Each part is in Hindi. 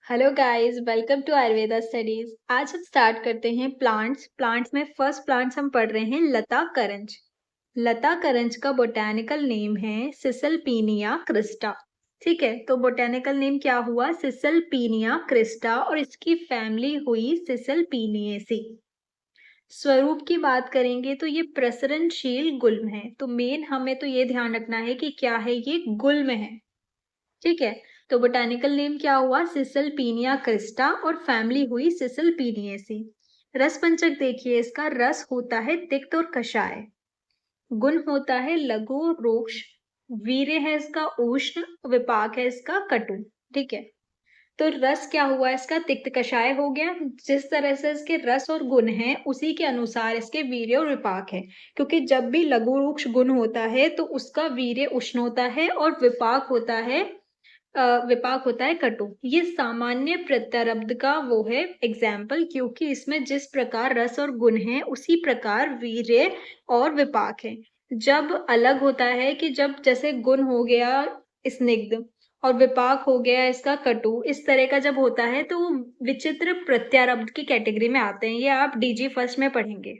Hello guys, welcome to Ayurveda studies. आज हम स्टार्ट करते हैं प्लांट्स में फर्स्ट प्लांट्स हम पढ़ रहे हैं लता करंज। लता करंज का बोटेनिकल नेम है सिसलपीनिया क्रिस्टा। ठीक है, तो बोटेनिकल नेम क्या हुआ? सिसलपीनिया क्रिस्टा, और इसकी फैमिली हुई सिसलपीनिएसी। स्वरूप की बात करेंगे तो ये प्रसरणशील गुल्म है। तो मेन हमें तो ये ध्यान रखना है कि क्या है, ये गुल्म है। ठीक है, तो बोटानिकल नेम क्या हुआ? सिसलपीनिया क्रिस्टा, और फैमिली हुई सिसलपीनिएसी। रस पंचक देखिए, इसका रस होता है तिक्त और कषाय, गुण होता है लघु और रूक्ष, वीर्य है इसका उष्ण, विपाक है इसका कटु। ठीक है, तो रस क्या हुआ इसका? तिक्त कषाय हो गया। जिस तरह से इसके रस और गुण हैं उसी के अनुसार इसके वीर्य और विपाक है, क्योंकि जब भी लघु रूक्ष गुण होता है तो उसका वीर्य उष्ण होता है और विपाक होता है कटु। ये सामान्य प्रत्यारब्ध का वो है एग्जाम्पल, क्योंकि इसमें जिस प्रकार रस और गुण है उसी प्रकार वीर्य और विपाक है। जब अलग होता है कि जब जैसे गुण हो गया स्निग्ध और विपाक हो गया इसका कटु, इस तरह का जब होता है तो वो विचित्र प्रत्यारब्ध की कैटेगरी में आते हैं। ये आप डीजी फर्स्ट में पढ़ेंगे।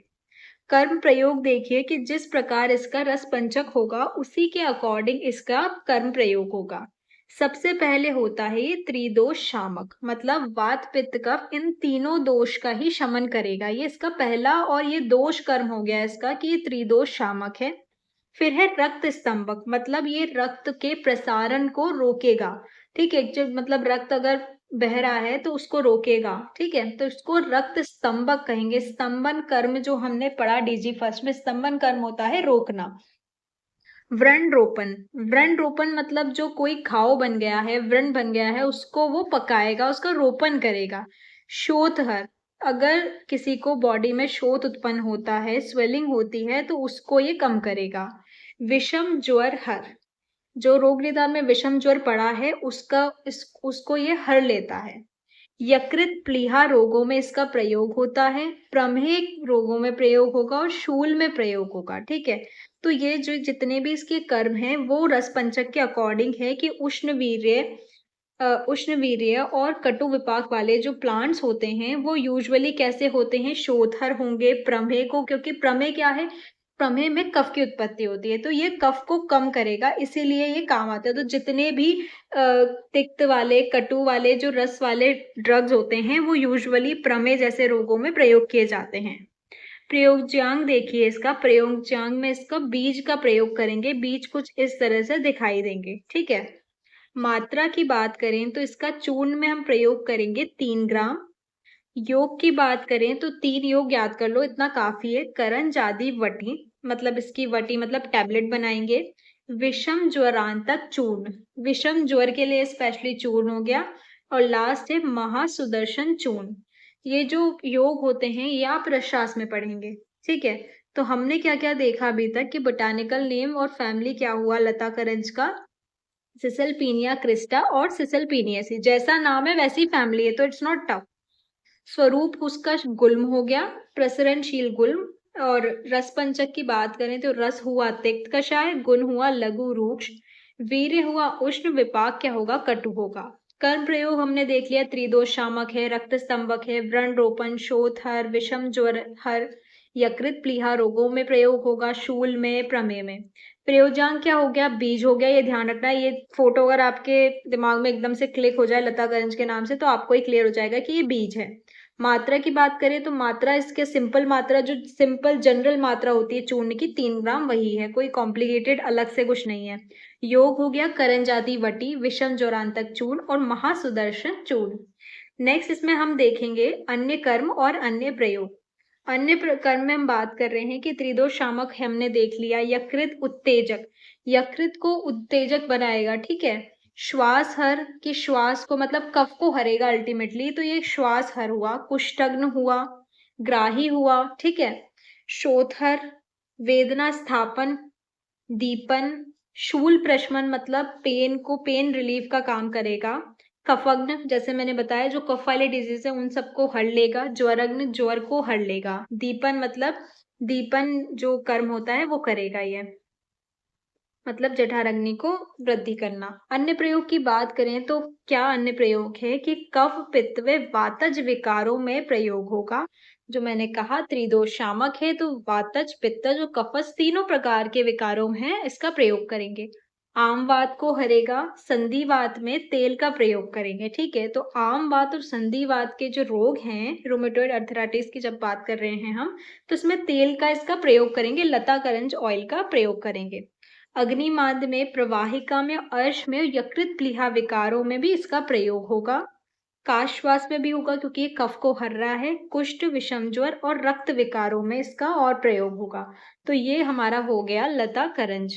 कर्म प्रयोग देखिए कि जिस प्रकार इसका रस पंचक होगा उसी के अकॉर्डिंग इसका कर्म प्रयोग होगा। सबसे पहले होता है ये त्रिदोष शामक, मतलब वात पित्त कफ इन तीनों दोष का ही शमन करेगा। ये इसका पहला और ये दोष कर्म हो गया इसका कि ये त्रिदोष शामक है। फिर है रक्त स्तंभक, मतलब ये रक्त के प्रसारण को रोकेगा। ठीक है, जो मतलब रक्त अगर बह रहा है तो उसको रोकेगा। ठीक है, तो इसको रक्त स्तंभक कहेंगे। स्तंभन कर्म जो हमने पढ़ा डीजी फर्स्ट में, स्तंभन कर्म होता है रोकना। व्रण रोपण, व्रण रोपण मतलब जो कोई घाव बन गया है, व्रण बन गया है, उसको वो पकाएगा, उसका रोपण करेगा। शोथहर, अगर किसी को बॉडी में शोथ उत्पन्न होता है, स्वेलिंग होती है, तो उसको ये कम करेगा। विषम ज्वर हर, जो रोग निदान में विषम ज्वर पड़ा है उसको ये हर लेता है। यकृत प्लीहा रोगों में इसका प्रयोग होता है, प्रमेह रोगों में प्रयोग होगा और शूल में प्रयोग होगा। ठीक है, तो ये जो जितने भी इसके कर्म हैं वो रस पंचक के अकॉर्डिंग है कि उष्ण वीर्य और कटु विपाक वाले जो प्लांट्स होते हैं वो यूजुअली कैसे होते हैं? शोथर होंगे। प्रमेह को, क्योंकि प्रमेह क्या है? प्रमेह में कफ की उत्पत्ति होती है, तो ये कफ को कम करेगा, इसीलिए ये काम आता है। तो जितने भी तिक्त वाले कटु वाले जो रस वाले ड्रग्स होते हैं वो यूजुअली प्रमेह जैसे रोगों में प्रयोग किए जाते हैं। प्रयोज्यांग देखिए, इसका प्रयोज्यांग में इसका बीज का प्रयोग करेंगे। बीज कुछ इस तरह से दिखाई देंगे। ठीक है, मात्रा की बात करें तो इसका चूर्ण में हम प्रयोग करेंगे 3 ग्राम। योग की बात करें तो 3 योग याद कर लो, इतना काफी है। करंज आदि वटी, मतलब इसकी वटी मतलब टैबलेट बनाएंगे। विषम ज्वरांतक चूर्ण, विषम ज्वर के लिए स्पेशली चूर्ण हो गया। और लास्ट है महासुदर्शन चूर्ण। ये जो योग होते हैं ये आप रसशास्त्र में पढ़ेंगे। ठीक है, तो हमने क्या क्या देखा अभी तक कि बोटानिकल नेम और फैमिली क्या हुआ लता करंज का? सिसलपीनिया क्रिस्टा और सिसलपीनियसी। जैसा नाम है वैसी फैमिली है, तो इट्स नॉट टफ। स्वरूप उसका गुल्म हो गया, प्रसरणशील गुल्म। और रस पंचक की बात करें तो रस हुआ तिक्त कषाय, गुण हुआ लघु रूक्ष, वीर्य हुआ उष्ण, विपाक क्या होगा? कटु होगा। कर्म प्रयोग हमने देख लिया, त्रिदोष शामक है, रक्त स्तंभक है, व्रण रोपण, शोथ हर, विषम ज्वर हर, यकृत प्लीहा रोगों में प्रयोग होगा, शूल में, प्रमेय में। प्रयोजांग क्या हो गया? बीज हो गया। ये ध्यान रखना, ये फोटो अगर आपके दिमाग में एकदम से क्लिक हो जाए लता करंज के नाम से तो आपको ही क्लियर हो जाएगा कि ये बीज है। मात्रा की बात करें तो मात्रा इसके सिंपल मात्रा, जो सिंपल जनरल मात्रा होती है चूर्ण की, 3 ग्राम वही है, कोई कॉम्प्लिकेटेड अलग से कुछ नहीं है। योग हो गया करंजादी वटी, विषम ज्वरांतक चूर्ण और महासुदर्शन चूर्ण। नेक्स्ट इसमें हम देखेंगे अन्य कर्म और अन्य प्रयोग। अन्य कर्म में हम बात कर रहे हैं कि त्रिदोष शामक हमने देख लिया। यकृत उत्तेजक, यकृत को उत्तेजक बनाएगा। ठीक है, श्वास हर, कि श्वास को मतलब कफ को हरेगा अल्टीमेटली, तो ये श्वास हर हुआ। कुष्ठग्न हुआ, ग्राही हुआ। ठीक है, शोथहर, वेदना स्थापन, दीपन, शूल प्रशमन मतलब पेन रिलीफ का काम करेगा। कफग्न, जैसे मैंने बताया जो कफ वाले डिजीज है उन सबको हर लेगा। ज्वरग्न, ज्वर को हर लेगा। दीपन मतलब दीपन जो कर्म होता है वो करेगा ये। मतलब जठराग्नि को वृद्धि करना। अन्य प्रयोग की बात करें तो क्या अन्य प्रयोग है कि कफ पित्त व वातज विकारों में प्रयोग होगा। जो मैंने कहा त्रिदोष शामक है तो वातज पित्तज और कफज तीनों प्रकार के विकारों में इसका प्रयोग करेंगे। आम वात को हरेगा, संधिवात में तेल का प्रयोग करेंगे। ठीक है, तो आम वात और संधिवात के जो रोग हैं, रूमेटॉइड अर्थराइटिस की जब बात कर रहे हैं हम, तो इसमें तेल का इसका प्रयोग करेंगे, लता करंज ऑयल का प्रयोग करेंगे। अग्निमांद में, प्रवाहिका में, अर्श में, यकृत प्लीहा विकारों में भी इसका प्रयोग होगा। काश्वास में भी होगा क्योंकि ये कफ को हर रहा है। कुष्ठ, विषम ज्वर और रक्त विकारों में इसका और प्रयोग होगा। तो ये हमारा हो गया लता करंज।